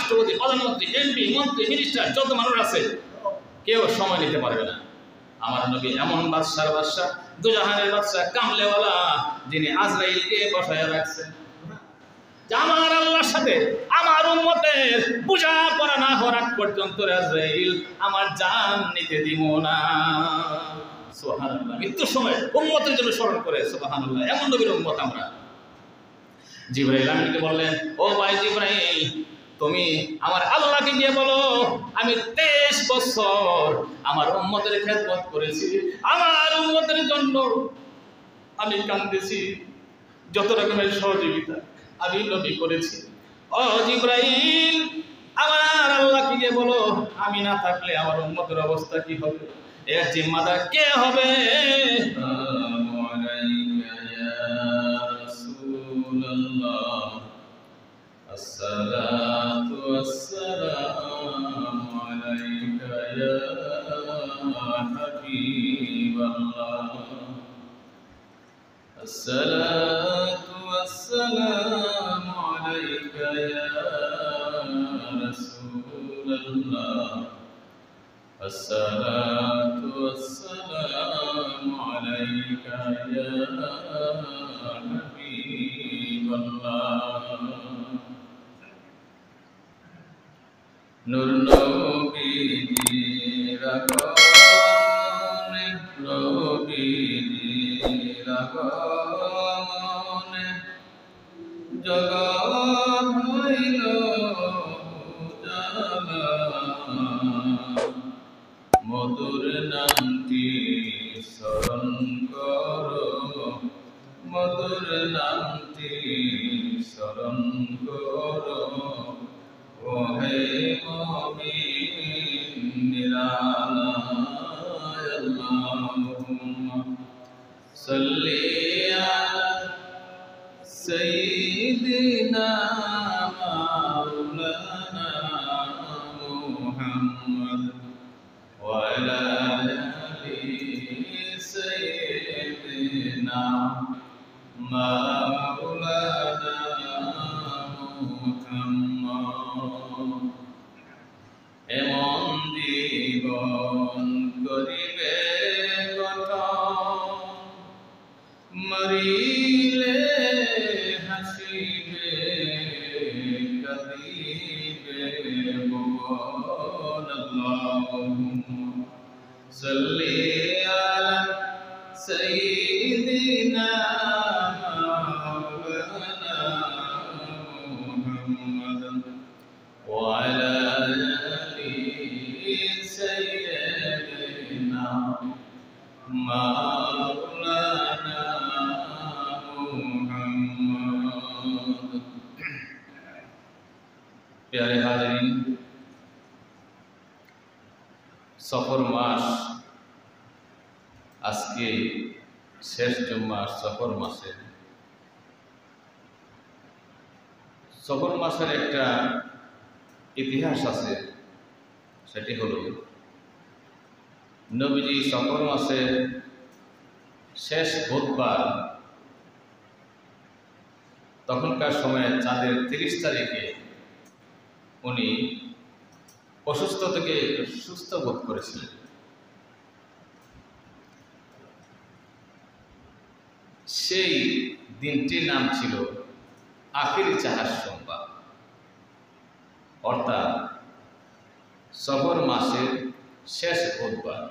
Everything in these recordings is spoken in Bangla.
রাষ্ট্রপতি, প্রধানমন্ত্রী, এমপি, মন্ত্রী, মিনিস্টার যত মানুষ আছে কেউ সময় নিতে পারবে না। আমার নবী এমন বাদশার বাদশাহ, দুজাহানের বাদশাহ, কামলেওয়ালা, যিনি আজরাইলকে বসায় রাখছেন যে আমার আল্লাহর সাথে আমার উম্মতের বোঝাপড়া না হওয়ার আগ পর্যন্ত আজরাইল আমার জান নিতে দিব না। সুবহানাল্লাহ। মৃত্যুর সময় উম্মতের জন্য স্মরণ করে। সুবহানাল্লাহ। এমন নবীর উম্মত আমরা। জিবরাইল আমিনকে বললেন, ও ভাই জিবরাইল, তুমি আমার আল্লাহকে গিয়ে বলো আমি 23 বছর আমার উম্মতের খেদমত করেছি, আমার উম্মতের জন্য আমি কাঁদেছি, যত রকমের সহযোগিতা আমি নবী করেছি। ও জিবরাইল, আমার আল্লাহকে গিয়ে বলো আমি না থাকলে আমার উম্মতের অবস্থা কি হবে, এর জিম্মাদার কে হবে? الصلاة والسلام عليك يا حبيب الله الصلاة والسلام عليك يا رسول الله الصلاة والسلام عليك يا حبيب الله নূর নবীর আগমনে নবীর আগমনে জগৎ হইল উজালা মধুর নামটি স্মরণ করো মধুর নামটি স্মরণ করো ওহে মুমিন নিরালায় আল্লাহুম্মা সাল্লি আলা সাইয়্যিদিনা মাওলানা মুহাম্মদ ওয়া আলা আলি সাইয়্যিদিনা মাওলানা এমন জীবন করিবে গঠন মরিলে হাসিবে কাঁদিবে ভুবন আল্লাহুম্মা সাল্লি আলা সাইয়্যিদিনা মাওলানা মুহাম্মদ ওয়া আলা মাওলানা মুহাম্মদ। প্যারে হাজিরিন, সফর মাস আজকে শেষ জুম্মা। সফর মাসের একটা ইতিহাস আছে, সেটি হলো নবীজি সফর মাসের শেষ বুধবার, তখনকার সময়ে চাঁদের 30 তারিখে উনি অসুস্থ থেকে সুস্থ বোধ করেছিলেন। সেই দিনটির নাম ছিল আখিরি চাহার সোমবার, অর্থাৎ সফর মাসের শেষ বুধবার।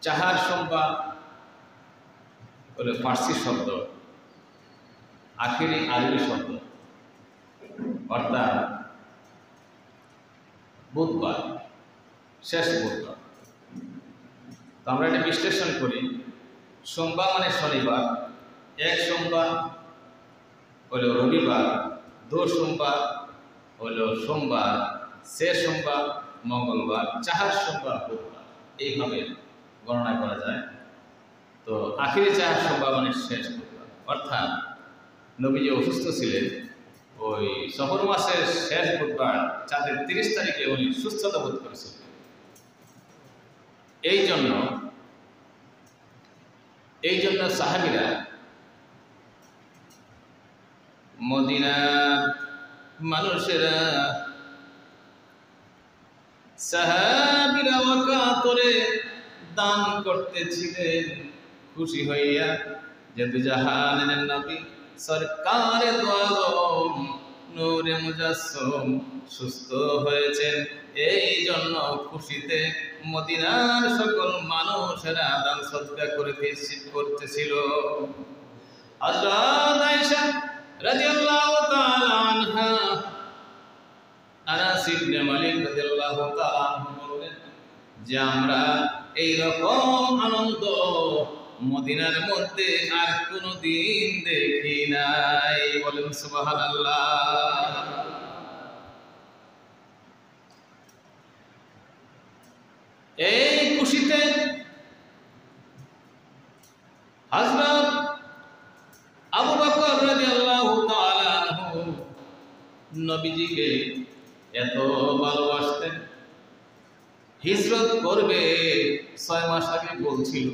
চাহার সোমবার হলো ফার্সি শব্দ, আখিরি আরবি শব্দ, অর্থাৎ বুধবার, শেষ বুধবার। তো আমরা এটা বিশ্লেষণ করি। সোমবার মানে শনিবার, এক সোমবার হলো রবিবার, দো সোমবার হলো সোমবার, শেষ সোমবার মঙ্গলবার, চাহার সোমবার বুধবার, এইভাবে গণনা করা যায়। তো আখিরি চাহার সোমবার মানে শেষ বুধবার, অর্থাৎ নবীজি অসুস্থ ছিলেন, ওই সফর মাসের শেষ বুধবার চাঁদের 30 তারিখে উনি সুস্থতা বোধ করেছিলেন। এই জন্য সাহাবীরা মদিনার মানুষেরা সাহাবীরা ওয়াকাতরে দান করতেছিলেন খুশি হইয়া যে দুজাহানের নবী সরকারে দো আলম নূরে মুজাসসম সুস্থ হয়েছেন। এই জন্য খুশিতে মদিনার সকল মানুষেরা দান সদকা করতেছিল। হযরত আয়েশা রাদিয়াল্লাহু তাআলা আনহা আনাস ইবনে মালিক রাদিয়াল্লাহু তাআলা আনহু বলেন যে আমরা এই রকম আনন্দ মদিনার মধ্যে আর কোনদিন দেখি নাই। বলেন সুবহানাল্লাহ। এই খুশিতে হযরত আবু বকর রাদিয়াল্লাহু তাআলা আনহু নবীজিকে এত ভালোবাসতেন, হিজরত করবে 6 মাস আগে বলছিল,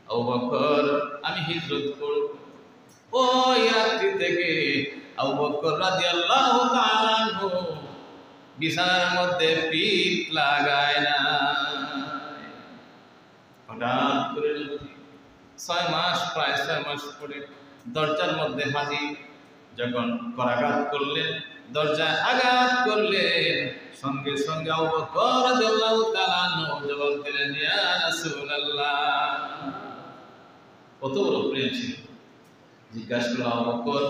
আবু বকর আমি হিজরত করব। ওই রাত্রি থেকে আবু বকর রাদিয়াল্লাহু তাআলা আনহু বিছানার মধ্যে পিঠ লাগায় না। হঠাৎ করে 6 মাস প্রায় 6 মাস পরে দরজার মধ্যে হাজির। যখন করাঘাত করলেন, দরজায় আঘাত করলেন, সঙ্গে সঙ্গে আবু বকর রাদিয়াল্লাহু তাআলা আনহু জবাব দিলেন, ইয়া রাসূলুল্লাহ। কত বড় প্রেম ছিল। জিজ্ঞাসা করল, আবু বকর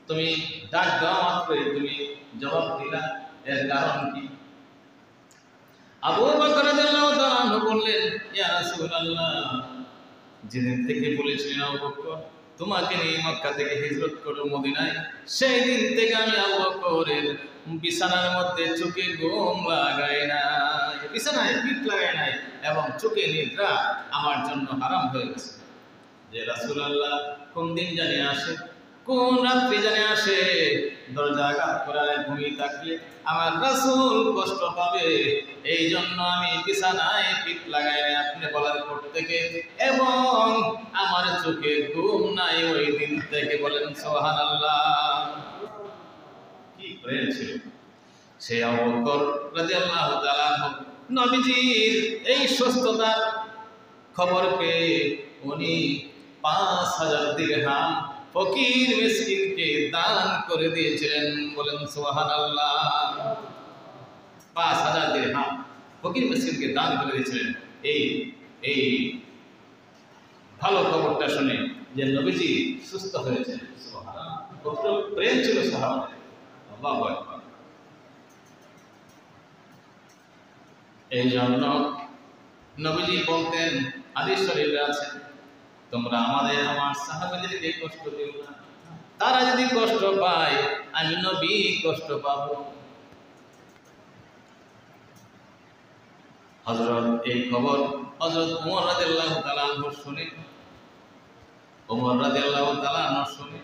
তুমি ডাক দেওয়া মাত্রই তুমি জবাব দিলা, এর কারণ কি? আবু বকর রাদিয়াল্লাহু তাআলা আনহু বললেন, ইয়া রাসূলুল্লাহ, যেদিন থেকে বলেছিলেন আবু বকর তোমাকে নিয়ে মক্কা থেকে হিজরত করব মদিনায়, সেই দিন থেকে আমি আবু বকরের বিছানার মধ্যে চোখে ঘুম লাগাই নাই, বিছানায় পিঠ লাগাই নাই, এবং চোখে নিদ্রা আমার জন্য হারাম হয়ে গেছে। যে রাসূলুল্লাহ কোন দিন জানি আসে, কোন রাত্রি জানি আসে, দরজা আঘাত করায় ঘুমিয়ে থাকলে আমার রাসূল কষ্ট পাবে, এই জন্য আমি বিছানায় পিঠ লাগাই নাই আপনি বলার পর থেকে, এবং আমার চোখে ঘুম নাই ওই দিন থেকে। বলেন সুবহানাল্লাহ। কি প্রেম ছিল সেই আবু বকর রাদিয়াল্লাহু তাআলা আনহু। নবীজির এই সুস্থতার খবর পেয়ে উনি 5000 দিরহাম ফকির মিসকিনকে দান করে দিয়েছিলেন। বলেন সুবহানাল্লাহ। 5000 দিরহাম ফকির মিসকিনকে দান করে দিয়েছিলেন। এই ভালো খবরটা শুনে যে নবীজি সুস্থ হয়েছেন, সুবহানাল্লাহ, কত প্রেম ছিল সাহাবাদের। আল্লাহু আকবার। এই জন্য নবীজি বলতেন, হাদিস শরীফে আছে, তোমরা আমার সাহাবাদেরকে কষ্ট দিও না, তারা যদি কষ্ট পায় আমি নবী কষ্ট পাবো। হযরত এই খবর হযরত ওমর রাদিয়াল্লাহু তাআলা আনহু শুনে, ওমর রাদিয়াল্লাহু তাআলা আনহু শুনে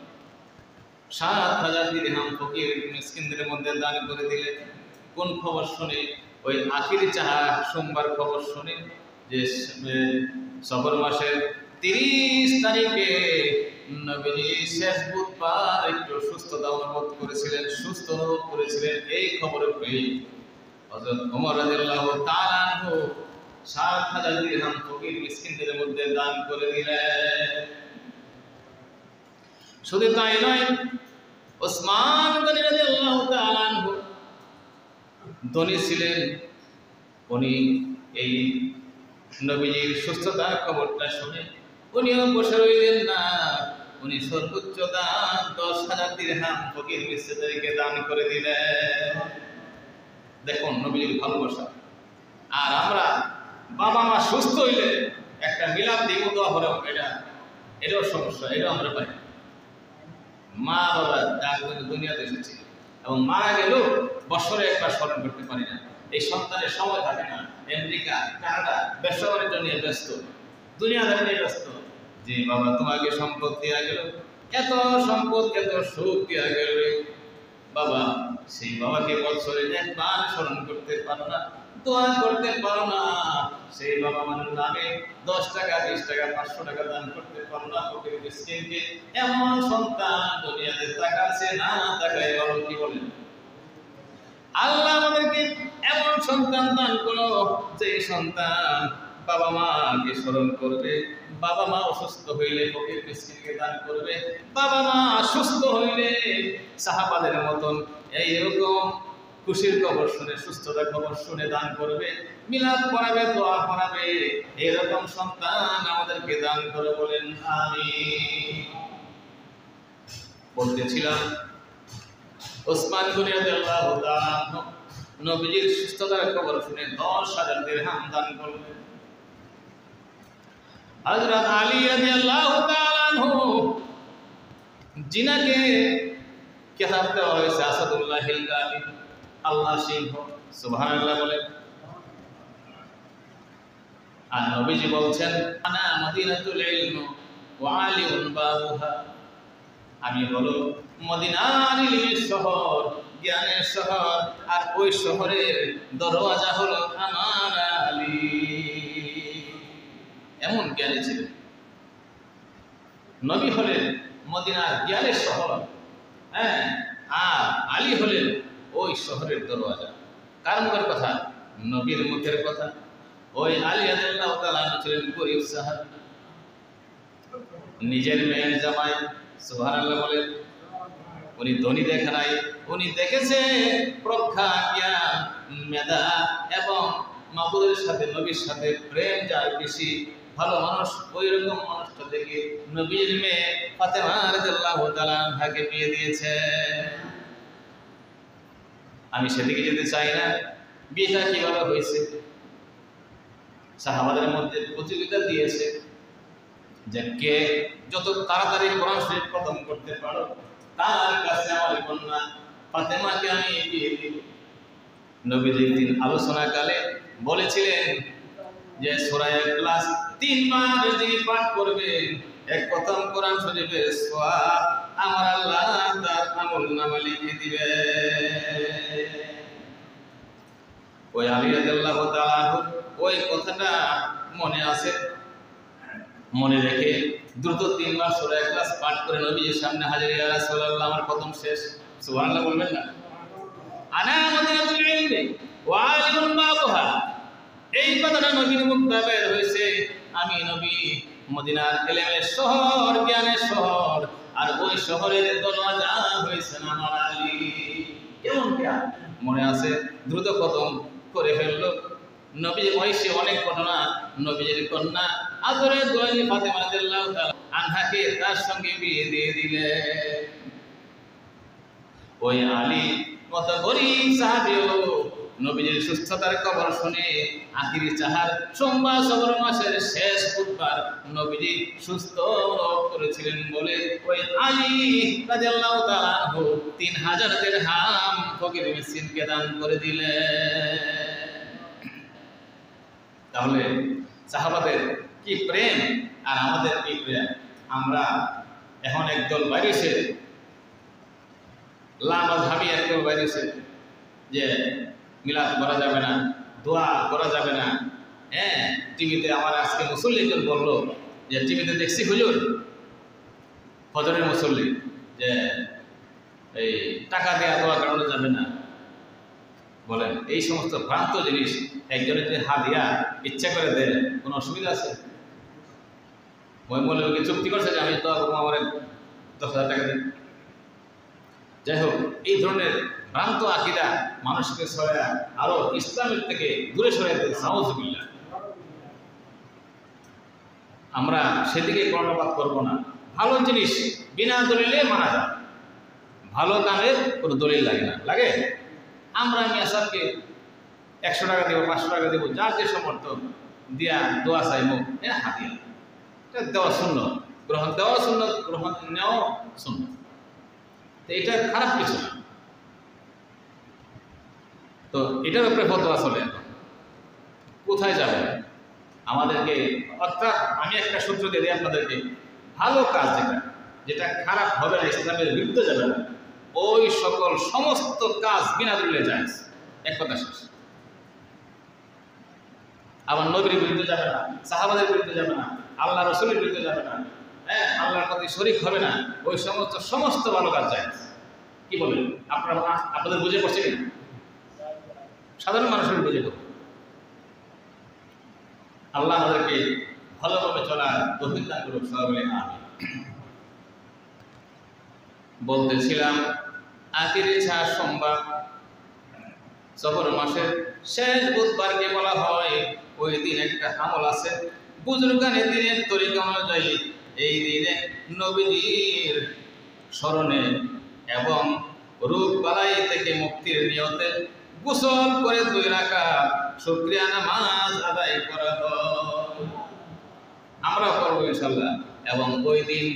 7000 দিরহাম ফকির মিসকিনদের মধ্যে দান করে দিলেন। কোন খবর শুনে? ওই আখিরি সোমবার খবর শুনে যে সফর মাসের 30 তারিখে নবীজি শেষ বুধবার একটু সুস্থতা অনুভব করেছিলেন। এই খবর পেয়ে হযরত ওমর রাদিয়াল্লাহু তাআলা আনহু 7000 দিরহাম ফকির মিসকিনদের মধ্যে দান করে দিলেন। শুধু তাই নয়, ওসমান গনি রাদিয়াল্লাহু তাআলা আনহু ধনী ছিলেন। উনি এই নবীজির সুস্থতার খবরটা শুনে উনিও বসে রইলেন না, উনি সর্বোচ্চ দান 10,000 দিরহাম ফকির মিসকিনদেরকে দান করে দিলেন। দেখুন নবীজির ভালোবাসা। আর আমরা বাবা মা সুস্থ হইলে একটা মিলাদ দিব, দোয়া হলো, এটাও সমস্যা, এটাও আমরা পাই। মা বাবা দুনিয়াতে এসেছে এবং মারা গেলেও বছরে একবার স্মরণ করতে পারি না। এই সন্তানের সময় থাকে না, আমেরিকা কানাডা ব্যবসা বাণিজ্য নিয়ে ব্যস্ত, দুনিয়াদারি নিয়ে ব্যস্ত। যে বাবা তোমাকে সম্পদ দেওয়া গেল, এত সম্পদ এত সুখ দেওয়া গেল, বাবা সেই বাবাকে বছরে একবার স্মরণ করতে পারো না, দোয়া করতে পারো না, সেই বাবা মার নামে 10 টাকা 20 টাকা 500 টাকা দান করতে পারো না ফকির মিসকিনকে, এমন সন্তান দুনিয়াতে তাকাচ্ছে না তাকায় বলো কি বলেন? আল্লাহ আমাদেরকে এমন সন্তান দান করো যে সন্তান বাবা মাকে স্মরণ করবে, বাবা মা অসুস্থ হইলে ফকির মিসকিনকে দান করবে, বাবা মা সুস্থ হইলে সাহাবাদের মতন এইরকম খুশির খবর শুনে, সুস্থতার খবর শুনে দান করবে, মিলাদ পড়াবে, দোয়া পড়াবে। এরকম সন্তান আমাদেরকে দান করে বলেন আমিন। বলতেছিলাম ওসমান গনি রাদিয়াল্লাহু তাআলা নবীজির সুস্থতার খবর শুনে 10,000 দিরহাম দান করলেন। হযরত আলী রাদিয়াল্লাহু তাআলা আনহু জিনাকে কিতাব দেওয়া হয়েছে আসাদুল্লাহিল গালিব, আল্লাহ সিংহ, সুবহানাল্লাহ বলেন। আর নবীজি বলছেন আনা মদিনাতুল ইলম ওয়া আলিউন বাবুহা, আমি হলো মদিনার ইলমের শহর, জ্ঞানের শহর, আর ওই শহরের দরওয়াজা হলো আমার আলী। এমন জ্ঞানী ছিলেন নবী, হলেন মদিনার জ্ঞানের শহর, হ্যাঁ, আর আলী হলেন ওই শহরের দরওয়াজা। কার মুখের কথা? নবীর মুখের কথা। ওই আলী রাদিয়াল্লাহু তাআলা ছিলেন গরীব সাহাবী, নিজের মেয়ের জামাই, সুবহানাল্লাহ বলেন। উনি ধনী দেখে নাই, উনি দেখেছে প্রজ্ঞা, জ্ঞান, মেধা এবং মাবুদের সাথে, নবীর সাথে প্রেম যার বেশি, ভালো মানুষ, ওই রকম মানুষটা দেখে নবীর মেয়ে ফাতেমা রাদিয়াল্লাহু তাআলা আনহাকে বিয়ে দিয়েছে। আমি সেদিকে যেতে চাই না। বিয়েটা কিভাবে হয়েছে? সাহাবাদের মধ্যে প্রতিযোগিতা দিয়েছে যে কে যত তাড়াতাড়ি কোরআন শরীফ খতম করতে পারো তার কাছে আমার কন্যা ফাতেমাকে আমি বিয়ে দিব। নবীজি দিন আলোচনাকালে বলেছিলেন যে সূরা ইখলাস 3 বার যদি পাঠ করবে, এক প্রথম কোরআন শরীফের সওয়াব আমার আল্লাহ তার আমলনামা লিখে দিবে। ওই আলী রাদিয়াল্লাহু তাআলা ওই কথাটা মনে আছে, মনে রেখে দ্রুত 3 বার সূরা ইখলাস পাঠ করে নবীর সামনে হাজির, ইয়া রাসূলুল্লাহ আমার খতম শেষ। সুবহানাল্লাহ বলবেন না? আনা মদিনাতুল ইলমি ওয়া আলিউন বাবুহা, এই কথাটা নবীর মুখ থেকে বের হয়েছে। আমি নবী মদিনার ইলমের শহর, জ্ঞানের শহর, আর ওই শহরের দরওয়াজা হয়েছেন আমার আলী। কেমন জ্ঞান মনে আছে, দ্রুত খতম করে ফেললো। নবীর বয়সে অনেক ঘটনা। নবীর কন্যা আদরের দোয়ালি ফাতেমা রাদিয়াল্লাহু তাআলা আনহাকে তার সঙ্গে বিয়ে দিয়ে দিলেন। ওই আলী কত গরীব সাহাবীও নবীজির সুস্থতার খবর শুনে আখিরি চাহার সোমবার সবর মাসের শেষ বুধবার নবীজি সুস্থ অনুভব করেছিলেন বলে ওই আলী রাদিয়াল্লাহু তাআলা আনহু 3000 দিরহাম ফকির মিসকিনকে দান করে দিলেন। তাহলে সাহাবাদের কি প্রেম আর আমাদের কি প্রেম! আমরা এখন একদল বাইরেছে, লামাযহাবী একদল বাইরেছে যে মিলাদ করা যাবে না, দোয়া করা যাবে না। হ্যাঁ, টিভিতে আমার আজকে মুসল্লি একজন বললো যে টিভিতে দেখছি হুজুর ফজরের মুসল্লি যে এই টাকা দেওয়া দোয়া করানো যাবে না। বলেন এই সমস্ত ভ্রান্ত জিনিস একজনের যদি হাদিয়া ইচ্ছা করে দেয় কোনো অসুবিধা আছে? ওই মৌলবীকে চুক্তি করছে যে আমি তো আমার 10,000 টাকা দিই। যাই হোক, এই ধরনের ভ্রান্ত আকীদা মানুষকে সরায়া আরো ইসলামের থেকে দূরে সরাইতে নাউযুবিল্লাহ। আমরা সেদিকে কর্ণপাত করব না। ভালো জিনিস বিনা দলিলে মানা যায়, ভালো কামের কোনো দলিল লাগে না। লাগে আমরা মিয়াসাবকে 100 টাকা দেবো, 500 টাকা দেবো, যার যে সমর্থ দিয়া দোয়া চাইবো, হাদিয়া দেওয়া সুন্নাত, গ্রহণ দেওয়া সুন্নাত, গ্রহণ নেওয়া সুন্নাত। তো এটা খারাপ কিছু না। তো এটার উপরে ফতোয়া চলে। কোথায় যাবে আমাদেরকে? অর্থাৎ আমি একটা সূত্র দিয়ে দিই আপনাদেরকে, ভালো কাজ যেটা খারাপ হবে না, ইসলামের বিরুদ্ধে যাবে না, ওই সকল সমস্ত কাজ বিনা দলিলে জায়েজ। এক কথা শেষ। আবার নবীর বিরুদ্ধে যাবে না, সাহাবাদের বিরুদ্ধে যাবে না, আল্লাহ রসুলের বিরুদ্ধে যাবে না, হ্যাঁ, আল্লাহর প্রতি শরীক হবে না, ওই সমস্ত ভালো কাজ যায়। কি বলেন আপনারা? আপনাদের বুঝে পড়ছে কিনা? সাধারণ মানুষের বুঝে পড়ে। আল্লাহ আমাদেরকে ভালোভাবে চলার তৌফিক দান করুন, সবাই বলে আমিন। বলতেছিলাম আখিরি ছাড় সোমবার, সফর মাসের শেষ বুধবারকে বলা হয়। ওই দিন একটা আমল আছে বুজুর্গানের দিনের তরিকা অনুযায়ী। এই দিনে নবীজির স্মরণে এবং রোগ বালাই থেকে মুক্তির নিয়তে গোসল করে 2 রাকাত শুকরিয়া নামাজ আদায় করা হয়। আমরা করবো ইনশাআল্লাহ। এবং ওই দিন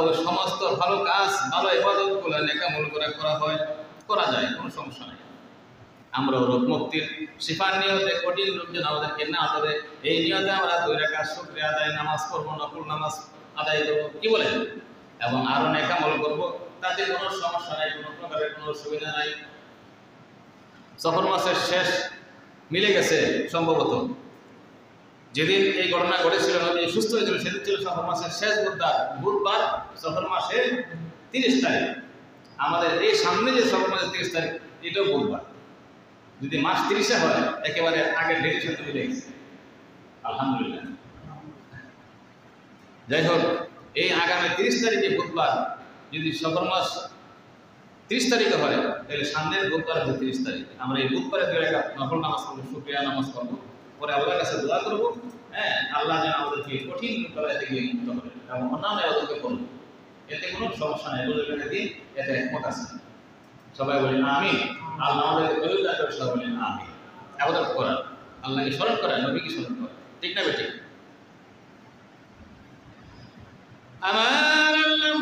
ওই সমস্ত ভালো কাজ, ভালো ইবাদতগুলো নেকামল করে করা যায়, কোনো সমস্যা নেই। আমরা রোগ মুক্তির শিফার নিয়তে কঠিন রোগ যেন আমাদেরকে না ধরে, এই নিয়তে আমরা 2 রাকাত শুকরিয়া আদায় নামাজ পড়বো, নফল নামাজ আদায় করবো, কি বলেন? এবং আরো নেকামল করবো, তাতে কোনো সমস্যা নাই, কোনো প্রকারের কোনো অসুবিধা নাই। সফর মাসের শেষ মিলে গেছে সম্ভবত, যেদিন এই ঘটনা ঘটেছিল, নবী সুস্থ হয়েছিল, সেদিন ছিল সফর মাসের শেষ বুধবার, সফর মাসের 30 তারিখ। আমাদের এই সামনে যে সফর মাসের 30 তারিখ, এটাও বুধবার। যদি মাস 30-এ হয়, একেবারে আগের ডেটের সাথে মিলে গেছে, আলহামদুলিল্লাহ। যাই হোক, এই আগামী 30 তারিখে বুধবার যদি সফর মাস 30 তারিখে হয়, তাহলে সামনের বুধবার হচ্ছে 30 তারিখ। আমরা এই বুধবারে 2 রাকাত নফল নামাজ পড়বো, শুকরিয়া নামাজ পড়বো, পরে আল্লাহর কাছে দোয়া করবো, হ্যাঁ, আল্লাহ যেন আমাদেরকে কঠিন বেলায় থেকে মুক্ত করে এবং অন্যান্য ইবাদতকে করবো। এতে কোনো সমস্যা নেই, বুজুর্গের দিন এতে একমত আছে। সবাই বলি আমিন। আল্লাহ আমাদেরকে কবুল দান করে, সবাই বলি আমিন। ইবাদত করা, আল্লাহকে স্মরণ করা, নবীকে স্মরণ করা, ঠিক না বেঠিক? আমার আল্লাহ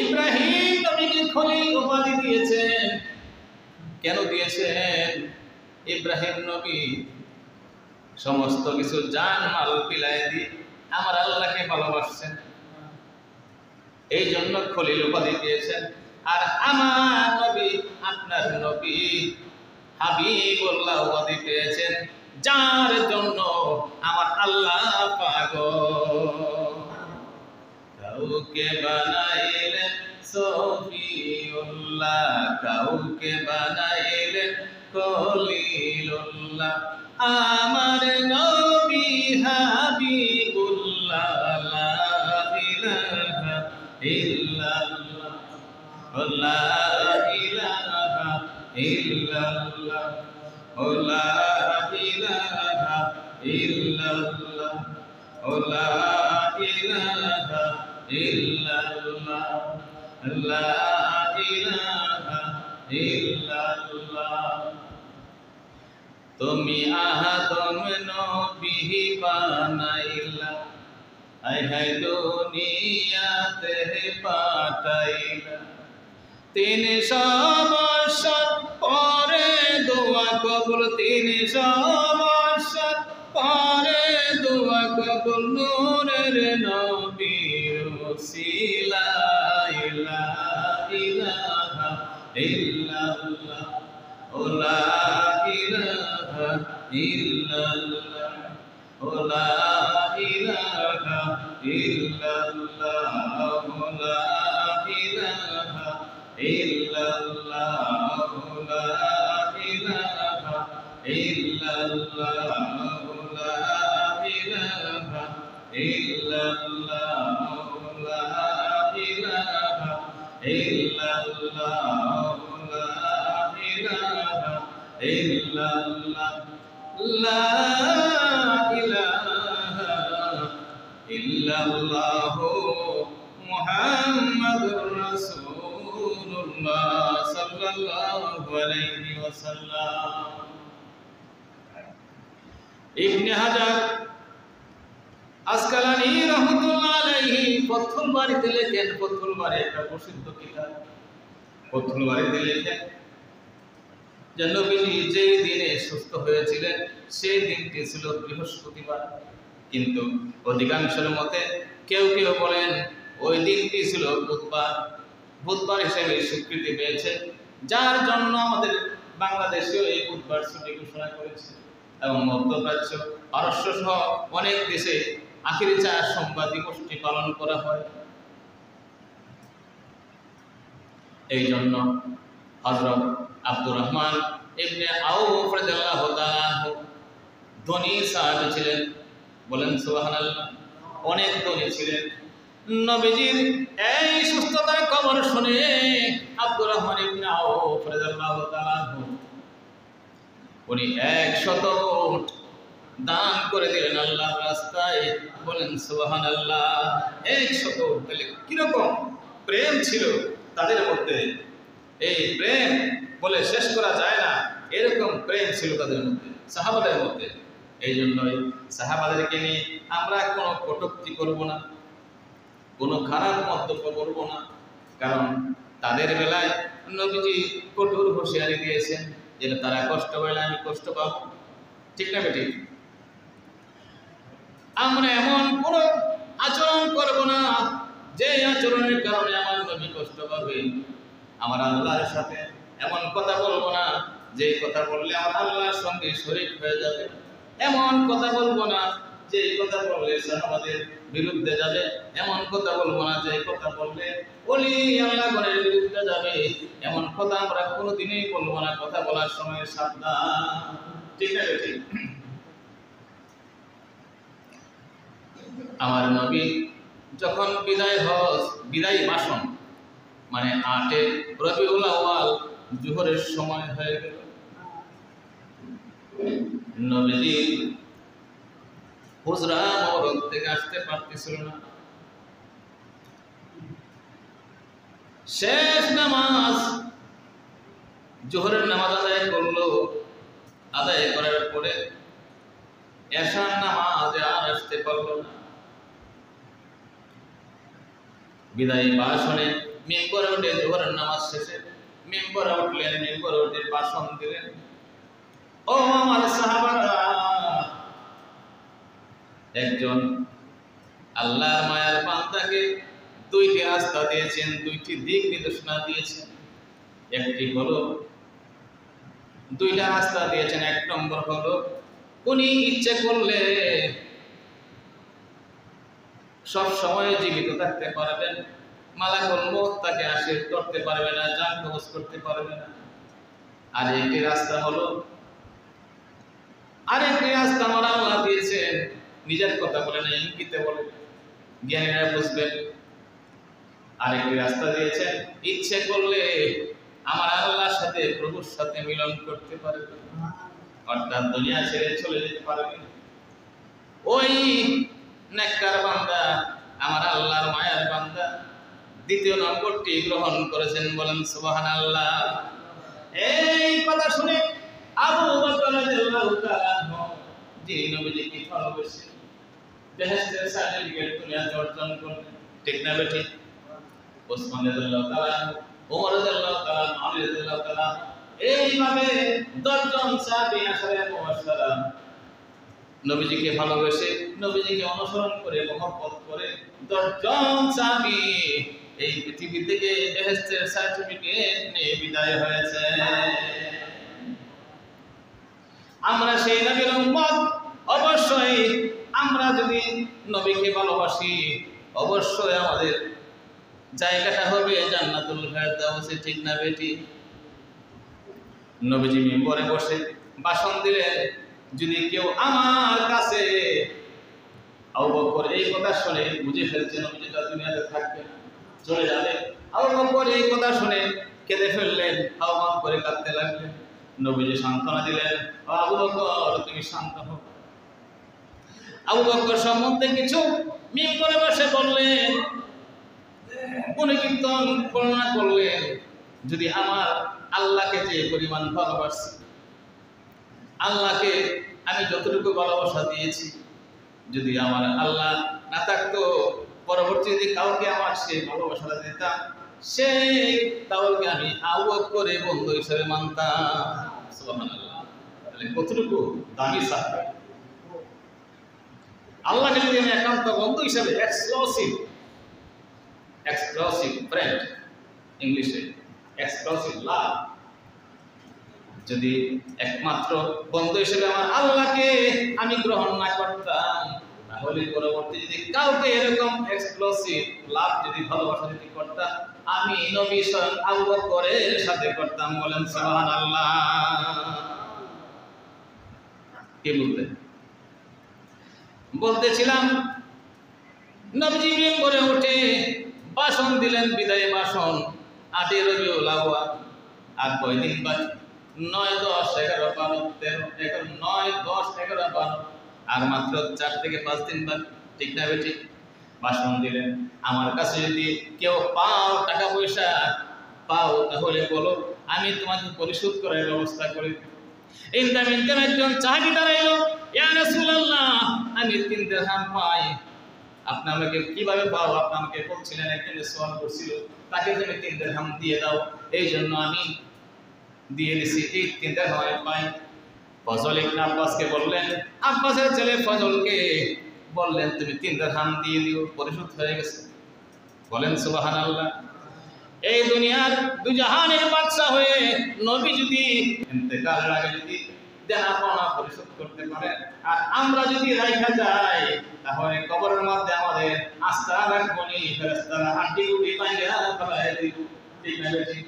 ইব্রাহিম নবীকে খলিল উপাধি দিয়েছেন। কেন দিয়েছেন? ইব্রাহিম নবী সমস্ত কিছু জান মাল বিলায় দিয়ে আমার আল্লাহকে ভালোবাসছেন, এই জন্য খলিল উপাধি দিয়েছেন। আর আমার নবী, আপনার নবী হাবিবুল্লাহ উপাধি পেয়েছেন, যার জন্য আমার আল্লাহ পাগল। কাউকে বানাইলেন সফিউল্লাহ, কাউকে বানাইলেন খলিলুল্লাহ, আমার নবী হাবিবুল্লাহ, লা ইলাহা ইল্লাল্লাহ, লা ইলাহা ইল্লাল্লাহ, লা ইলাহা ইল্লাল্লাহ, লা ইলাহা ইল্লাল্লাহ, লা ইলাহা ইল্লাল্লাহ। তুমি আদম নবী বানাইলা, আয় হায় দুনিয়াতে পাঠাইলা, 300 বছর পরে দোয়া কবুল, 300 বছর পরে দোয়া কবুল, নূরের নবীর ওসিলা, লা ইলাহা ইল্লাল্লাহ, লা ইলাহা ইল্লাল্লাহ, লা ইলাহা ইল্লাল্লাহ, লা ইলাহা ইল্লাল্লাহ, লা ইলাহা ইল্লাল্লাহ, লা ইলাহা ইল্লাল্লাহ, লা ইলাহা ইল্লাল্লাহ, লা ইলাহা ইল্লাল্লাহ, লা ইলাহা ইল্লাল্লাহ, মুহাম্মাদুর রাসূলুল্লাহ সাল্লাল্লাহু আলাইহি ওয়াসাল্লাম। ইবনে হাজার আসকালানী রাহমাতুল্লাহ আলাইহি ফাথুল বারীতে লেখেন, ফাথুল বারী একটা প্রসিদ্ধ কিতাব, ফাথুল বারীতে লেখেন যে নবীজি যে দিনে সুস্থ হয়েছিলেন সেই দিনটি ছিল বৃহস্পতিবার, কিন্তু অধিকাংশের মতে কেউ কেউ বলেন ওই দিনটি ছিল বুধবার। বুধবার হিসেবে স্বীকৃতি পেয়েছে, যার জন্য আমাদের বাংলাদেশেও এই বুধবার ছুটি ঘোষণা করেছে এবং মধ্যপ্রাচ্য, পারস্য সহ অনেক দেশে আখিরি চার সোমবার দিবসটি পালন করা হয়। এই জন্য হযরত আব্দুর রহমান ইবনে আউফ রাদিয়াল্লাহু তাআলা আনহু ধনী সাহাবী ছিলেন, বলেন সুবহানাল্লাহ, অনেক ধনী ছিলেন। নবীজির এই সুস্থতার খবর শুনে আব্দুর রহমান ইবনে আউফ রাদিয়াল্লাহু তাআলা আনহু উনি 100 উট দান করে দিলেন আল্লাহর রাস্তায়, বলেন সুবহানাল্লাহ। 100 উট, তাহলে কিরকম প্রেম ছিল তাদের মধ্যে, এই প্রেম বলে শেষ করা যায় না, এরকম প্রেম ছিল তাদের মধ্যে, সাহাবাদের মধ্যে। এই জন্যই সাহাবাদেরকে নিয়ে আমরা কোনো কটূক্তি করব না, কোনো খারাপ মন্তব্য করব না, কারণ তাদের বেলায় নবীজি কঠোর হুঁশিয়ারি দিয়েছেন যে তারা কষ্ট পেলে আমি কষ্ট পাবো, ঠিক না বেটি? আমরা এমন কোন আচরণ করব না যে আচরণের কারণে আমার নবী কষ্ট পাবে। আমার আল্লাহর সাথে এমন কথা বলবো না যে কথা বললে আমার আল্লাহর সঙ্গে শরীক হয়ে যাবে, এমন কথা বলবো না যে কথা বললে সাহাবাদের বিরুদ্ধে যাবে, এমন কথা বলবো না যে কথা বললে ওলি আল্লাহর বিরুদ্ধে যাবে, এমন কথা আমরা কোনোদিনই বলবো না। কথা বলার সময় সাবধান, ঠিক না বেটি? আমার নবী যখন বিদায় ভাষণ মানে 8 রবিউল আউয়াল জোহরের সময় হয়ে গেল, নবীজি হুজরা মোবারক থেকে আসতে পারতেছিল না। শেষ নামাজ জোহরের নামাজ আদায় করলো, আদায় করার পরে এশার নামাজে আর আসতে পারলো না। বিদায় ভাষণে মেম্বরে উঠে জোহরের নামাজ শেষে মেম্বরে উঠলেন, মেম্বরে উঠে ভাষণ দিলেন, ও আমার সাহাবারা, একজন আল্লাহর মায়ার বান্দাকে 2টি রাস্তা দিয়েছেন, 2টি দিক নির্দেশনা দিয়েছেন। একটি হলো 2টা রাস্তা দিয়েছেন। 1 নম্বর হলো উনি ইচ্ছে করলে সব সময় জীবিত থাকতে পারবেন, মালাকুল মউত তাকে আসে করতে পারবে না, জান কবজ করতে পারবে না। আর একটি রাস্তা হলো, আরেকটি রাস্তা আমার আল্লাহ দিয়েছেন, নিজের কথা বলে না, ইঙ্গিতে বলে, জ্ঞানীরা বুঝবেন। আরেকটি রাস্তা দিয়েছেন, ইচ্ছে করলে আমার আল্লাহর সাথে প্রভুর সাথে মিলন করতে পারবে, অর্থাৎ দুনিয়া ছেড়ে চলে যেতে পারবে। ওই নেককার বান্দা, আমার আল্লাহর মায়ার বান্দা 2য় নম্বরটি গ্রহণ করেছেন, বলেন সুবহানাল্লাহ। এই কথা শুনে আবু বকর রাদিয়াল্লাহু তাআলা যিনি নবীজিকে ভালোবেসে বেহেশতের সার্টিফিকেট দুনিয়াতে অর্জন করলেন, ঠিক না বেঠিক? ওসমান রাদিয়াল্লাহু তাআলা, ওমর রাদিয়াল্লাহু তাআলা, আলী রাদিয়াল্লাহু তাআলা, এইভাবে 10 জন সাহাবী আশারে মুবাশশারা নবীজিকে ভালোবেসে নবীজিকে অনুসরণ করে মহব্বত করে 10 জন সাহাবী এই পৃথিবী থেকে বেহেশতের সার্টিফিকেট নিয়ে বিদায় হয়েছে। আমরা সেই নবীর উম্মত, অবশ্যই আমরা যদি নবীকে ভালোবাসি অবশ্যই আমাদের জায়গাটা হবে জান্নাতুল ফেরদাউসে, ঠিক না বেটি? নবীজি মিম্বরে বসে ভাষণ দিলেন, যদি কেউ আমার কাছে, আবু বকর এই কথা শুনে বুঝে ফেলছে নবীজি তার দুনিয়াতে থাকবে, চলে যাবে। আবু বকর এই কথা শুনে কেঁদে ফেললেন, আহ্বান করে কাঁদতে লাগলেন। নবীজি সান্ত্বনা দিলেন, আবু বকর তুমি শান্ত হও। আবু বকর সম্বন্ধে কিছু মিম্বরে বসে বললেন, গুণকীর্তন বর্ণনা করলেন, যদি আমার আল্লাহকে যে পরিমাণ ভালোবাসি, আল্লাহকে আমি যতটুকু ভালোবাসা দিয়েছি, যদি আমার আল্লাহ না থাকতো পরবর্তীতে কাউকে আমার সেই ভালোবাসাটা দিতাম, সেই তাহলে আমি আবু বকরে বন্ধু হিসেবে মানতাম। সুবহানাল্লাহ, তাহলে কতটুকু দামি সাহাবী। আল্লাহকে যদি আমি একান্ত বন্ধু হিসেবে, এক্সক্লুসিভ ফ্রেন্ড, ইংলিশে এক্সক্লুসিভ লাভ, যদি একমাত্র বন্ধু হিসেবে আমার আল্লাহকে আমি গ্রহণ না করতাম, তাহলে পরবর্তী যদি কাউকে এরকম এক্সক্লুসিভ লাভ যদি ভালোবাসা যদি করতাম, আমি নবী স্বয়ং আবু বকরের সাথে করতাম। বলেন সুবহানাল্লাহ। কি বলতেছিলাম, নবীজি মিম্বরে উঠে ভাষণ দিলেন, বিদায় ভাষণ। 8 রবিউল আউয়াল, আর কয়দিন বাকি? 9, 10, 11, 12, 13, 11, 9, 10, 11, 12, আর মাত্র 4 থেকে 5 দিন বাকি। ঠিক না বেঠিক? ভাষণ দিলেন, আমার কাছে যদি কেউ পাও, টাকা পয়সা পাও, তাহলে বলো, আমি তোমাকে পরিশোধ করার ব্যবস্থা করি। ইনকাম একজন সাহাবী দাঁড়াইলো, ইয়া রাসূলুল্লাহ, আমি 3 দিরহাম পাই, আপনি আমাকে কিভাবে পাও? আপনি আমাকে বলছিলেন একজন সওয়াল করছিল, তাকে তুমি 3 দিরহাম দিয়ে দাও, এই জন্য আমি দিয়ে দিছি, এই 3 দিরহাম আমি পাই। ফজল ইবনে আব্বাসকে বললেন, আব্বাসের ছেলে ফজলকে বললেন, তুমি 3 দিরহাম দিয়ে দিও, পরিশোধ হয়ে গেছে। বলেন সুবহানাল্লাহ। এই দুনিয়ার দুই জাহানের বাদশা হয়ে নবী যদি ইন্তেকালের আগে যদি দেনা পাওনা পরিশোধ করতে পারে, আর আমরা যদি রাইখা যাই, তাহলে কবরের মধ্যে আমাদের আস্থা রাখবনি, ফেরেশতারা হাড্ডি গুটি বাইরে ফেলায় দিব। ঠিক না ঠিক?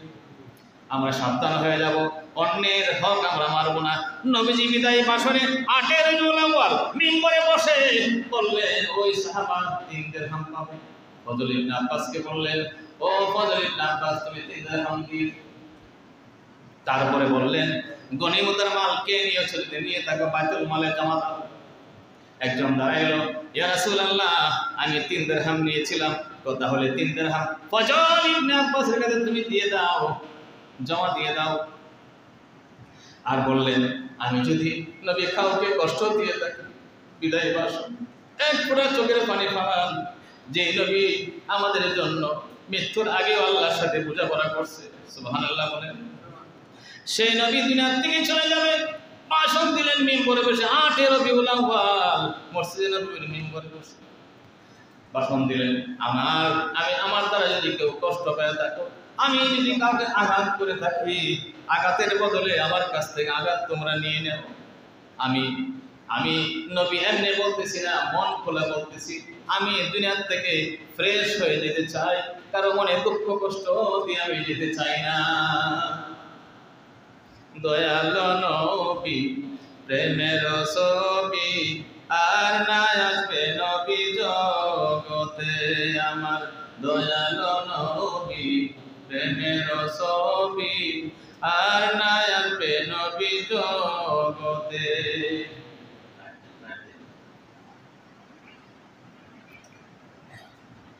আমরা সাবধান হয়ে যাব, অন্যের হক আমরা মারব না। নবীজি বিদায় ভাষণে 8 রবিউল আউয়াল মিম্বরে বসে বললেন, ওই সাহাবা 3 দিরহাম পাবে। ফজল ইবনে আব্বাসকে বললেন, ও ফজল ইবনে আব্বাস, তুমি 3 দিরহাম দিন। তারপরে বললেন, গনিমতের মাল কে নিয়েছে? নিয়ে তাকে বাইতুল মালে জমা দাও। একজন দাঁড়াইলো, ইয়া রাসূলুল্লাহ, আমি 3 দিরহাম নিয়েছিলাম। তাহলে 3 দিরহাম ফজল ইবনে আব্বাসের কাছে তুমি দিয়ে দাও, জমা দিয়ে দাও। আর বললেন, আমি যদি নবী কাউকে কষ্ট দিয়ে থাকি, বিদায় ভাষণ এক ফোঁটা চোখের পানি ফেলান, যে নবী আমাদের জন্য মৃত্যুর আগে আল্লাহর সাথে বোঝাপড়া করছে, সুবহানাল্লাহ বলেন, সেই নবী দুনিয়া থেকে চলে যাবে। ভাষণ দিলেন মিম্বরে বসে, 8 রবিউল আউয়াল মসজিদে নববীর মিম্বরে বসে ভাষণ দিলেন, আমি আমার দ্বারা যদি কেউ কষ্ট পেয়ে থাকো, আমি যদি কাউকে আঘাত করে থাকি, আঘাতের বদলে আমার কাছ থেকে আঘাত তোমরা নিয়ে নাও। আমি নবী এমনি বলতেছি না, মন খোলা বলতেছি, আমি দুনিয়া থেকে ফ্রেশ হয়ে যেতে চাই, কারো মনে দুঃখ কষ্ট দিয়ে আমি যেতে চাই না। দয়ালো নবী প্রেমের ছবি, আর না আসবে নবী জগতে আমার। দয়ালো নবী প্রেমের ছবি, আর না আসবে নবী জগতে।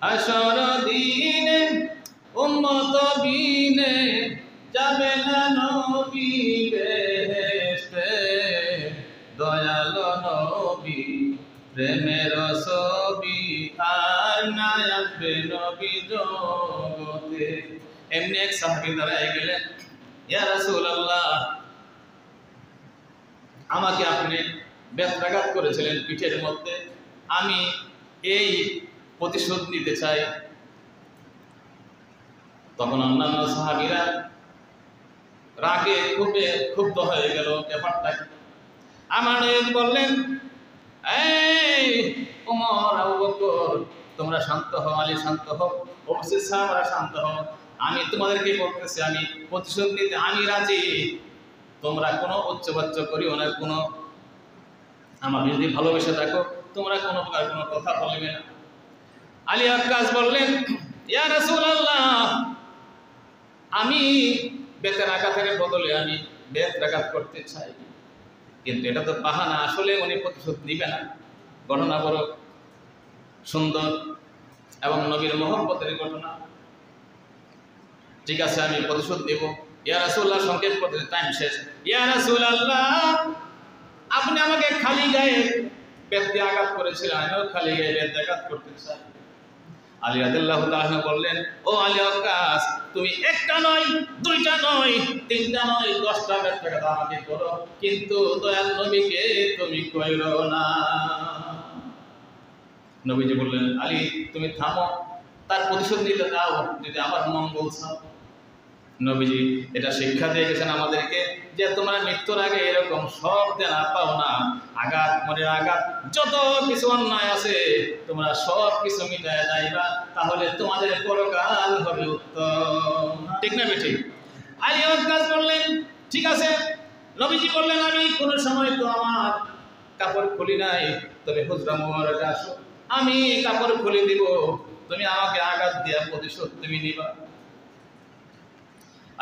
হাসর দিনে উম্মত বিনে যাবে না নবী বেহেশতে। দয়ালো নবী প্রেমের ছবি, আর না আসবে নবী জগতে। এমনি এক সাহাবী দাঁড়ায় গেলেন, ইয়া রাসূলুল্লাহ, আমাকে আপনি বেত্রাঘাত করেছিলেন পিঠের মধ্যে, আমি এই প্রতিশোধ নিতে চাই। তখন অন্যান্য সাহাবীরা রাগে খুবই ক্ষুব্ধ হয়ে গেল, ব্যাপারটা আমার নবী বললেন, এই ওমর, আবু বকর, তোমরা শান্ত হও, আলী শান্ত হও, অবশ্যই সাহাবারা শান্ত হও। আমি তোমাদেরকে বলতেছি, আমি প্রতিশোধ নিতে আমি রাজি। তোমরা কোনো উচ্চবাচ্য করিও না, কোনো আমাকে যদি ভালোবেসে থাকো, তোমরা কোনো প্রকার কোনো কথা বলবে না। আলী আক্কাস বললেন, ইয়া রাসূলুল্লাহ, আমি বেতের আঘাতের বদলে আমি বেত্রাঘাত করতে চাই, কিন্তু এটা তো বাহানা, আসলে উনি প্রতিশোধ নিবে না। ঘটনা বড় সুন্দর এবং নবীর মহব্বতের ঘটনা। ঠিক আছে, আমি প্রতিশোধ নেব। ইয়া রাসূলুল্লাহ, সংক্ষেপ করতে টাইম শেষ। ইয়া রাসূলুল্লাহ, আপনি আমাকে খালি গায়ে বেত দিয়ে আঘাত করেছিলেন, আমিও খালি গায়ে বেত দিয়ে আঘাত করতে চাই। আলী রাদিয়াল্লাহু তাআলা বললেন, ও আলী আক্কাস, তুমি একটা নয়, দুইটা নয়, তিনটা নয়, 10টা বেত্রাঘাত আমাকে করো, কিন্তু দয়াল নবীকে তুমি কইরো না। নবীজি বললেন, আলী তুমি থামো, তার প্রতিশোধ নিতে দাও, যদি আবার মঙ্গল চাও। নবীজি এটা শিক্ষা দিয়ে গেছেন আমাদেরকে যে তোমরা মৃত্যুর আগে এরকম সব দেনা পাও না, আঘাত মনের আঘাত যত কিছু অন্যায় আছে তোমরা সব কিছু মিটায় যাইবা, তাহলে তোমাদের পরকাল হবে উত্তম। ঠিক না বেঠিক? আলী ওয়াক্কাস বললেন ঠিক আছে। নবীজি বললেন আমি কোনো সময় তো আমার কাপড় খুলি নাই, তবে হুজরা মুবারকে আসো, আমি কাপড় খুলে দিব, তুমি আমাকে আঘাত দিয়া প্রতিশোধ তুমি নিবা।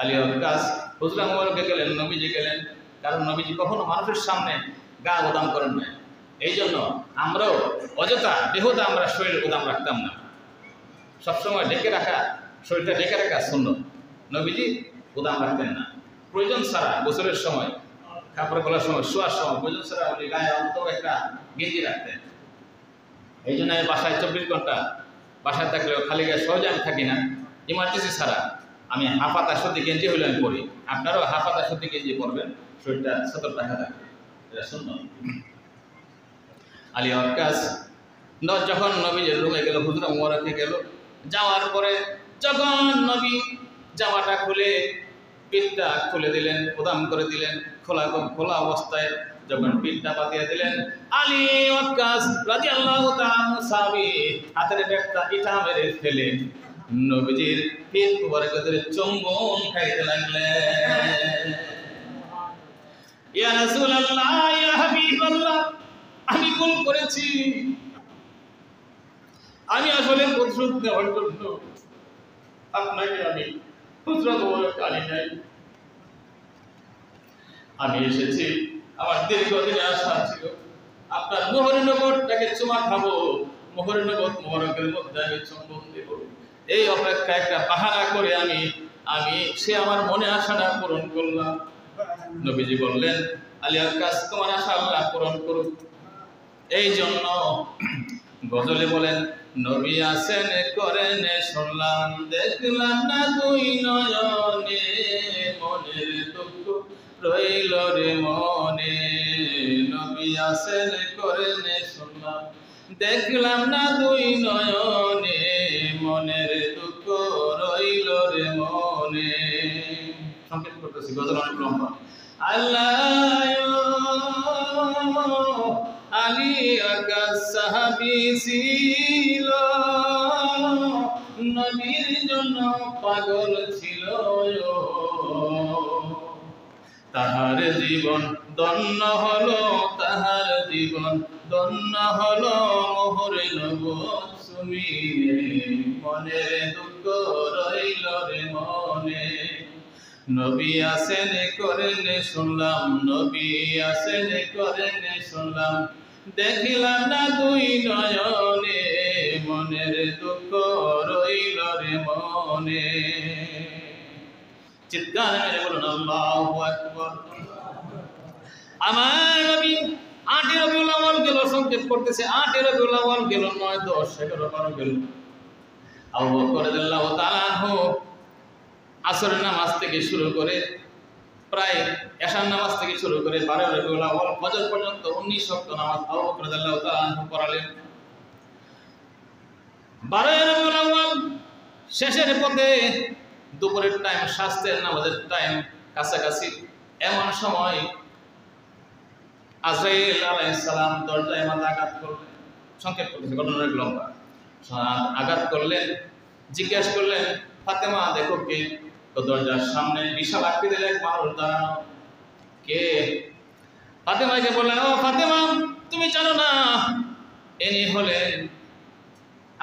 আলী ওয়াক্কাস হুজরা মুবারকে গেলেন, নবীজি গেলেন, কারণ নবীজি কখনো মানুষের সামনে গা গোদাম করেন নাই। এই জন্য আমরাও অযথা বেহুদা আমরা শরীর গোদাম রাখতাম না। সবসময় ঢেকে রাখা, শরীরটা ঢেকে রাখা সুন্নাত। নবীজি গোদাম রাখতেন না। প্রয়োজন ছাড়া গোসলের সময়, কাপড় খোলার সময়, শোয়ার সময় প্রয়োজন ছাড়া উনি গায়ে অন্তত একটা গেঞ্জি রাখতেন। এই জন্য বাসায় 24 ঘন্টা বাসায় থাকলেও খালি গায়ে সহজে আমি থাকি না। ইমার্জেন্সি ছাড়া আমি হাফাতা সত্যি গেঞ্জি হলে আমি পরি। আপনারাও হাফাতা সত্যি গেঞ্জি পরবেন, শরীরটা সতর্ক রাখা থাকবে, এটা সুন্নাত। আলী ওয়াক্কাস যখন নবীজির রুমে গেল, হুজরা মুবারকে গেল, যাওয়ার পরে যখন নবী জামাটা খুলে পিঠটা খুলে দিলেন, প্রদান করে দিলেন, খোলা অবস্থায় যখন পিঠটা পাতিয়ে দিলেন, আলী ওয়াক্কাস রাদিয়াল্লাহু তাআলা সাহাবী হাতের ব্যাগটা ইটা মেরে ফেলে নবীজির পিঠ মুবারকের চুম্বন খাইতে লাগলেন। ইয়া রাসূলুল্লাহ, ইয়া হাবিবাল্লাহ, আমি ভুল করেছি, আমি আসলে প্রতিশোধ নেওয়ার জন্য আপনাকে আমি হুজরা মুবারকে আনি নাই। আমি এসেছি, আমার দীর্ঘদিনের আশা ছিল আপনার মোহরের নগরটাকে চুমা খাবো, মোহরের নগর মোবারকের মধ্যে আমি চুম্বন দেব। এই অপেক্ষা একটা বাহানা করে আমি সে আমার মনে আশাটা পূরণ করলাম। নবীজি বললেন আলী ওয়াক্কাস তোমার আশা আল্লাহ পূরণ করুক। এই জন্য গজলে বলেন নবী আসেন করেন শুনলাম, দেখলাম না দুই নয়নে, মনের দুঃখ রইল রে মনে। নবী আসেন করেন শুনলাম, দেখলাম না দুই নয়নে, মনের দুঃখ রইল রে মনে। সংকেত করতেছি, গজল অনেক লম্বা। আল্লাহ আলী ওয়াক্কাস সাহাবী ছিল, নবীর জন্য পাগল ছিল, তাহার জীবন ধন্য হলো, তাহার জীবন ধন্য হলো, মোহরে নবত সুমিয়ে, মনের দুঃখ রইল রে মনে। নবী আসেন করেন শুনলাম, নবী আসেন করেন শুনলাম, দেখিলাম না দুই নয়নে, মনের দুঃখ রইল রে মনে। চিৎকার মেরে বলুন আল্লাহু আকবার। আমার নবী 8 রবিউল আউয়াল গেল, সংকেত করতেছে 8 রবিউল আউয়াল গেল, 9, 10, 11, 12 গেল। আবু বকর রাদিয়াল্লাহু তাআলা আনহু আসরের নামাজ থেকে শুরু করে প্রায় এশার নামাজ থেকে শুরু করে 12 রবিউল আউয়াল ফজর পর্যন্ত 19 ওয়াক্ত নামাজ আবু বকর রাদিয়াল্লাহু তাআলা আনহু পড়ালেন। 12 রবিউল আউয়াল শেষের পথে দুপুরের টাইম, শাস্তের নামাজের টাইম কাছাকাছি, এমন সময় আজরাইল আলাইহিস সালাম দরজায় মাথা আঘাত করলেন। সংক্ষেপ করতেছে, ঘটনাটা লম্বা। আঘাত করলেন, জিজ্ঞেস করলেন ফাতেমা দেখো কে? তো দরজার সামনে বিশাল আকৃতির এক মানুষ দাঁড়ানো। কে? ফাতেমাকে বললেন ও ফাতেমা, তুমি জানো না ইনি হলেন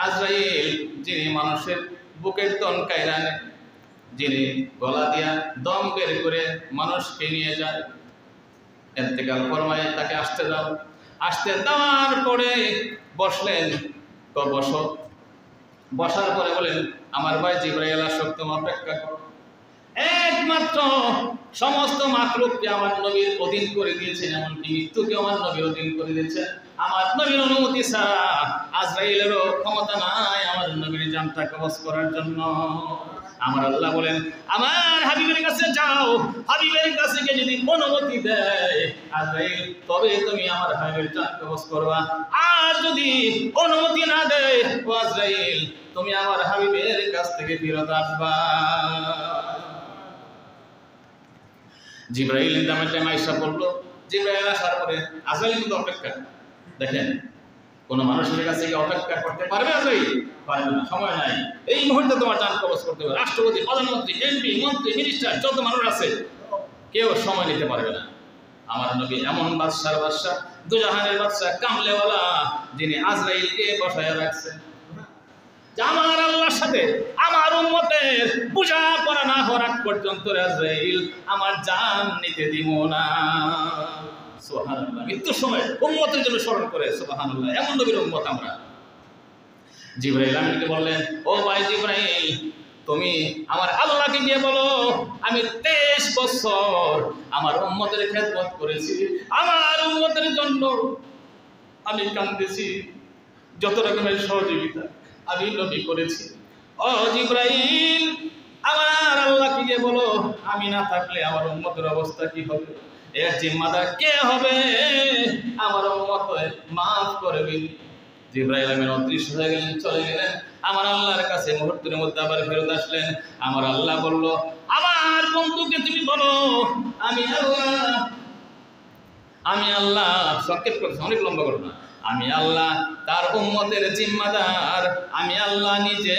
আজরাইল, যিনি মানুষের বুকের তন কাইরা নেন, যিনি গলা দিয়া দম বের করে মানুষকে নিয়ে যায়। ইন্তেকাল ফরমায় তাকে আসতে দাও। আসতে দেওয়ার পরে বসলেন, বসো। বসার পরে বলেন আমার ভাই জিবরাইল আসুক, তুমি অপেক্ষা করো। একমাত্র সমস্ত মাখলুককে আমার নবীর অধীন করে দিয়েছেন, এমনকি মৃত্যুকে আমার নবীর অধীন করে দিয়েছেন। আমার নবীর অনুমতি ছাড়া আজরাইলেরও ক্ষমতা নাই আমার নবীর জানটা কবজ করার জন্য। আমার আল্লাহ বলেন আমার হাবিবের কাছে যাও, হাবিবের কাছে গিয়ে যদি অনুমতি দেয় আজরাইল, তবে তুমি আমার হাবিবের জান কবজ করবা। আর যদি অনুমতি না দেয় ও আজরাইল, তুমি আমার হাবিবের কাছ থেকে ফিরত আসবা। জিবরাইল নামের টাইম আয়েশা বলল, জিবরাইল আসার পরে আজরাইল কিন্তু অপেক্ষা। দেখেন কোন মানুষের কাছে কি অপেক্ষা করতে পারবে আজরাইল? পারবে না, সময় নাই। এই মুহূর্তে তোমার জান কবজ করতে হবে। রাষ্ট্রপতি, প্রধানমন্ত্রী, এমপি, মন্ত্রী, মিনিস্টার যত মানুষ আছে কেউ সময় নিতে পারবে না। আমার নবী এমন বাদশার বাদশা, দুজাহানের বাদশা, কামলেওয়ালা, যিনি আজরাইলকে বসায় রাখছেন। আমার আল্লাহর সাথে আমার উম্মতের বোঝাপড়া না হওয়ার আগ পর্যন্ত আজরাইল আমার জান নিতে দিব না। সুবহানাল্লাহ। মৃত্যুর সময় উম্মতের জন্য স্মরণ করে। সুবহানাল্লাহ। এমন নবীর উম্মত আমরা। জিবরাইল আমিনকে বললেন, ও ভাই জিবরাইল, তুমি আমার আল্লাহকে গিয়ে বলো আমি 23 বছর আমার উম্মতের খেদমত করেছি, আমার উম্মতের জন্য আমি কাঁদেছি, যত রকমের সহযোগিতা আমি নবী করেছি। ও জিবরাইল, আমার আল্লাহকে গিয়ে বলো আমি না থাকলে আমার উম্মতের অবস্থা কি হবে, এর জিম্মাদার কে হবে, আমার উম্মত মাফ করবেন। জিবরাইল আমিন অদৃশ্য হয়ে গেলেন, চলে গেলেন। আমার আল্লাহর কাছে মুহূর্তের মধ্যে আবার ফেরত আসলেন। আমার আল্লাহ বলল, আমার বন্ধুকে তুমি বলো আমি আল্লাহ সংক্ষেপ করছি, অনেক লম্বা করো না, আমি আল্লাহ তার উম্মতের জিম্মাদার আমি আল্লাহ নিজে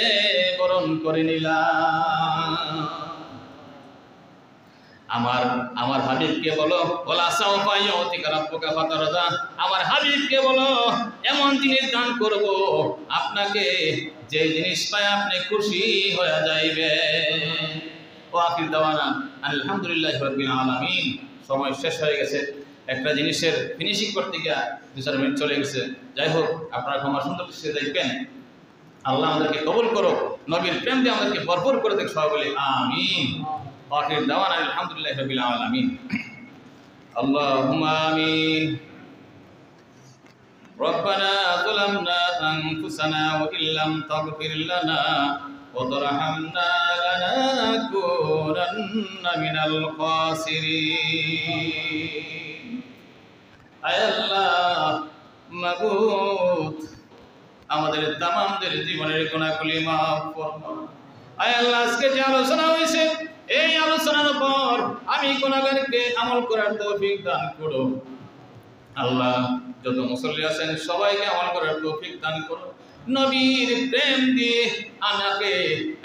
বরণ করে নিলাম। আমার হাবিবকে বলো, ওলা সাওফা ইউতিকা রাব্বুকা ফাতারদা, আমার হাবিবকে বলো এমন জিনিস দান করব আপনাকে যে জিনিস পায় আপনি খুশি হয়ে যাইবেন। ওয়া আখির দাওয়ানা আলহামদুলিল্লাহি রাব্বিল আলামিন। সময় শেষ হয়ে গেছে, একটা জিনিসের ফিনিশিং করতে গিয়ে 2-4 মিনিট চলে গেছে। যাই হোক, আপনারা ক্ষমা সুন্দর দৃষ্টিতে দেখবেন। আল্লাহ আমাদেরকে কবুল করো, নবীর প্রেম দিয়ে আমাদেরকে ভরপুর করে দেখ, সবাই বলি আমিন। আখির দাওয়ানা আলহামদুলিল্লাহি রাব্বিল আলামিন। আল্লাহুম্মা আমিন। রব্বানা যালামনা আনফুসানা ওয়া ইল্লাম তাগফির লানা ওয়া তারহামনা লানাকুনান্না মিনাল খাসিরিন। আয় আল্লাহ, মাবুদ, আমাদের তামামদের জীবনের গুনাহগুলি মাফ ফরমাও। আয় আল্লাহ, আজকে যে আলোচনা হয়েছে এই আলোচনার উপর আমি গুনাহগারকে আমল করার তৌফিক দান করো। আল্লাহ, যত মুসল্লি আছেন সবাইকে আমল করার তৌফিক দান করো। নবীর প্রেম দিয়ে আমাকে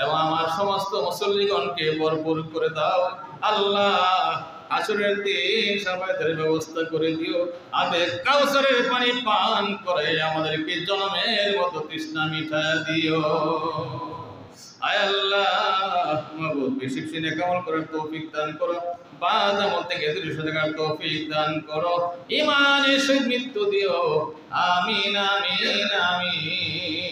এবং আমার সমস্ত মুসল্লিগণকে ভরপুর করে দাও। আল্লাহ, আসরের দিন সবাইদের ব্যবস্থা করে দিও। আবেগ কাউসারের পানি পান করে আমাদেরকে জনমের মতো তৃষ্ণা মিটা দিও। আয় আল্লাহ, মাবুদ, বেশি বেশি নেক আমল করার তৌফিক দান করো। বাদ আমল থেকে দূরে সরে থাকার তৌফিক দান করো। ঈমানের সহিত মৃত্যু দিও। আমিন আমিন আমিন।